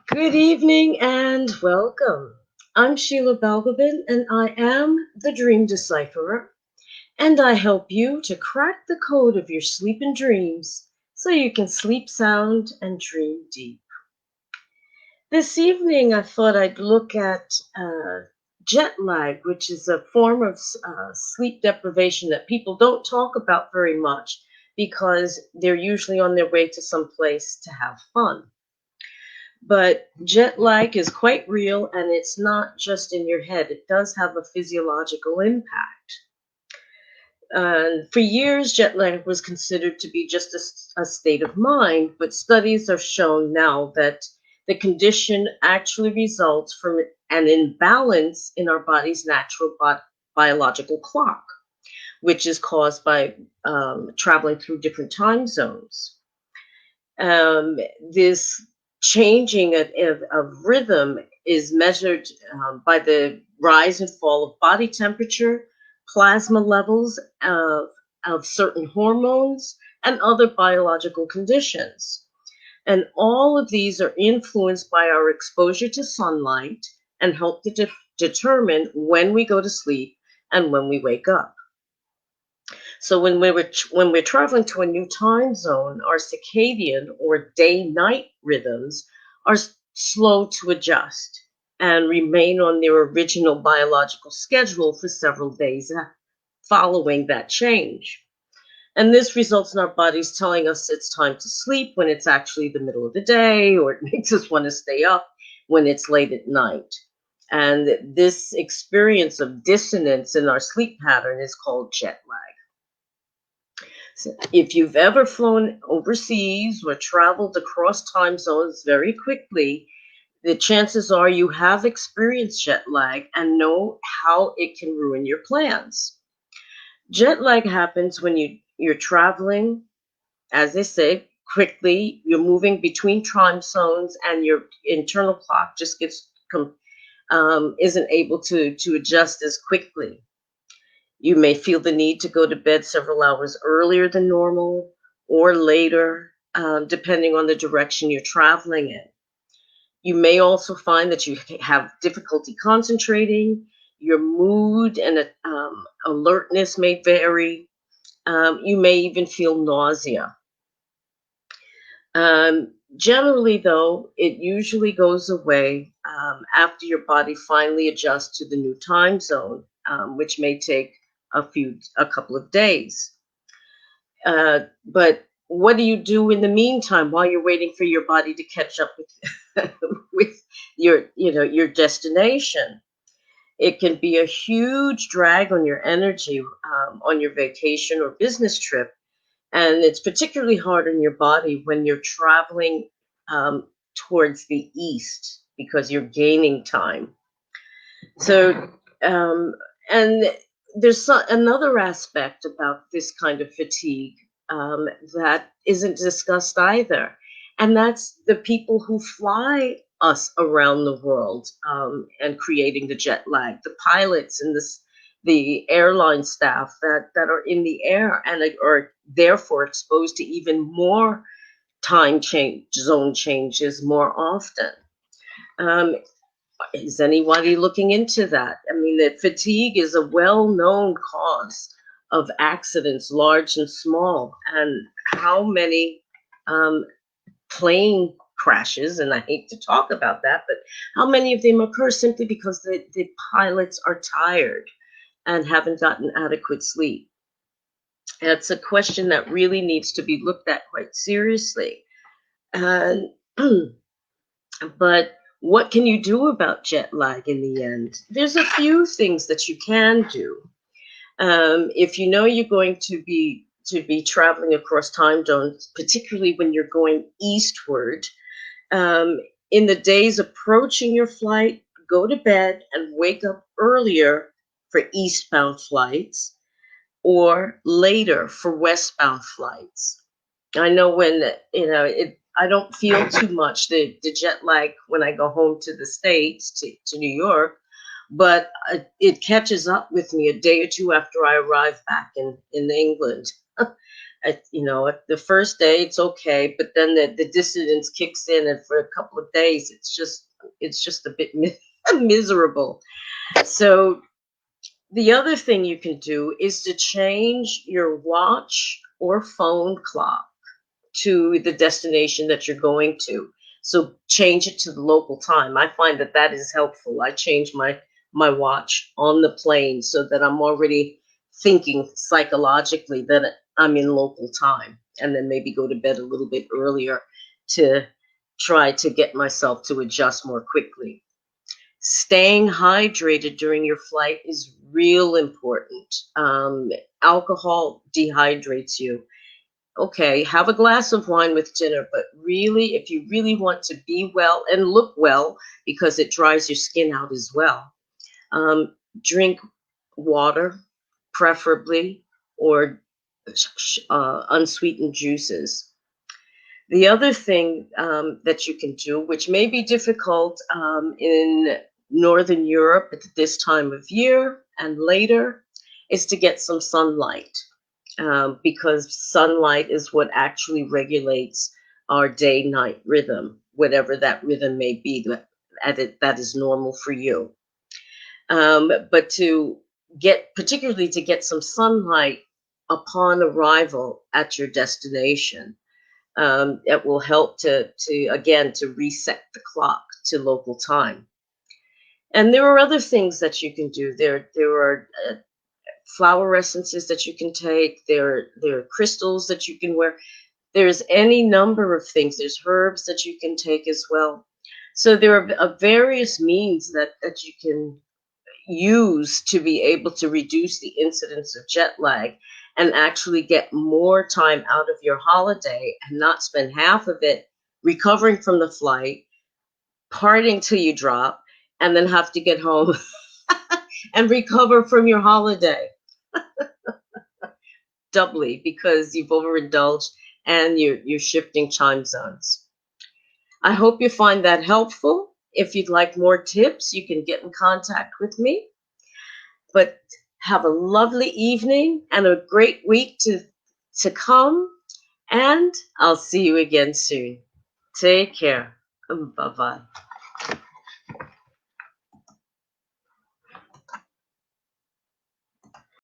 Good evening and welcome. I'm Sheila Balgobin and I am the Dream Decipherer, and I help you to crack the code of your sleep and dreams so you can sleep sound and dream deep. This evening, I thought I'd look at jet lag, which is a form of sleep deprivation that people don't talk about very much because they're usually on their way to some place to have fun. But jet lag is quite real and it's not just in your head, it does have a physiological impact. And for years, jet lag was considered to be just a state of mind, but studies have shown now that the condition actually results from an imbalance in our body's natural biological clock, which is caused by traveling through different time zones. This changing of rhythm is measured by the rise and fall of body temperature, plasma levels of certain hormones, and other biological conditions. And all of these are influenced by our exposure to sunlight and help to determine when we go to sleep and when we wake up. So when we're traveling to a new time zone, our circadian or day-night rhythms are slow to adjust and remain on their original biological schedule for several days following that change. And this results in our bodies telling us it's time to sleep when it's actually the middle of the day, or it makes us want to stay up when it's late at night. And this experience of dissonance in our sleep pattern is called jet lag. So if you've ever flown overseas or traveled across time zones very quickly, the chances are you have experienced jet lag and know how it can ruin your plans. Jet lag happens when you're traveling, as they say, quickly. You're moving between time zones, and your internal clock just isn't able to adjust as quickly. You may feel the need to go to bed several hours earlier than normal or later, depending on the direction you're traveling in. You may also find that you have difficulty concentrating. Your mood and alertness may vary. You may even feel nausea. Generally, though, it usually goes away after your body finally adjusts to the new time zone, which may take a couple of days. But what do you do in the meantime while you're waiting for your body to catch up with with your destination? It can be a huge drag on your energy on your vacation or business trip, and it's particularly hard on your body when you're traveling towards the east because you're gaining time. So, and there's another aspect about this kind of fatigue that isn't discussed either, and that's the people who fly us around the world and creating the jet lag, the pilots and the airline staff that are in the air and are therefore exposed to even more zone changes more often. Um, is anybody looking into that? I mean, that fatigue is a well-known cause of accidents, large and small, and how many plane crashes, and I hate to talk about that, but how many of them occur simply because the pilots are tired and haven't gotten adequate sleep? It's a question that really needs to be looked at quite seriously. And but what can you do about jet lag in the end? There's a few things that you can do. If you know you're going to be traveling across time zones, particularly when you're going eastward, in the days approaching your flight, go to bed and wake up earlier for eastbound flights or later for westbound flights. I know I don't feel too much the jet lag when I go home to the States, to New York, but it catches up with me a day or two after I arrive back in England. The first day it's okay, but then the dissidence kicks in, and for a couple of days it's just a bit miserable. So the other thing you can do is to change your watch or phone clock to the destination that you're going to. So change it to the local time. I find that that is helpful. I change my watch on the plane so that I'm already thinking psychologically that I'm in local time, and then maybe go to bed a little bit earlier to try to get myself to adjust more quickly. Staying hydrated during your flight is real important. Alcohol dehydrates you. Okay, have a glass of wine with dinner, but really, if you really want to be well and look well, because it dries your skin out as well, drink water, preferably, or unsweetened juices. The other thing that you can do, which may be difficult in Northern Europe at this time of year and later, is to get some sunlight, because sunlight is what actually regulates our day-night rhythm, whatever that rhythm may be that is normal for you. But particularly to get some sunlight upon arrival at your destination, it will help to reset the clock to local time. And there are other things that you can do. There are flower essences that you can take. There are crystals that you can wear. There's any number of things. There's herbs that you can take as well. So there are various means that you can use to be able to reduce the incidence of jet lag and actually get more time out of your holiday and not spend half of it recovering from the flight, partying till you drop, and then have to get home and recover from your holiday doubly because you've overindulged and you're shifting time zones. I hope you find that helpful. If you'd like more tips, you can get in contact with me. But have a lovely evening and a great week to come, and I'll see you again soon. Take care. Bye-bye.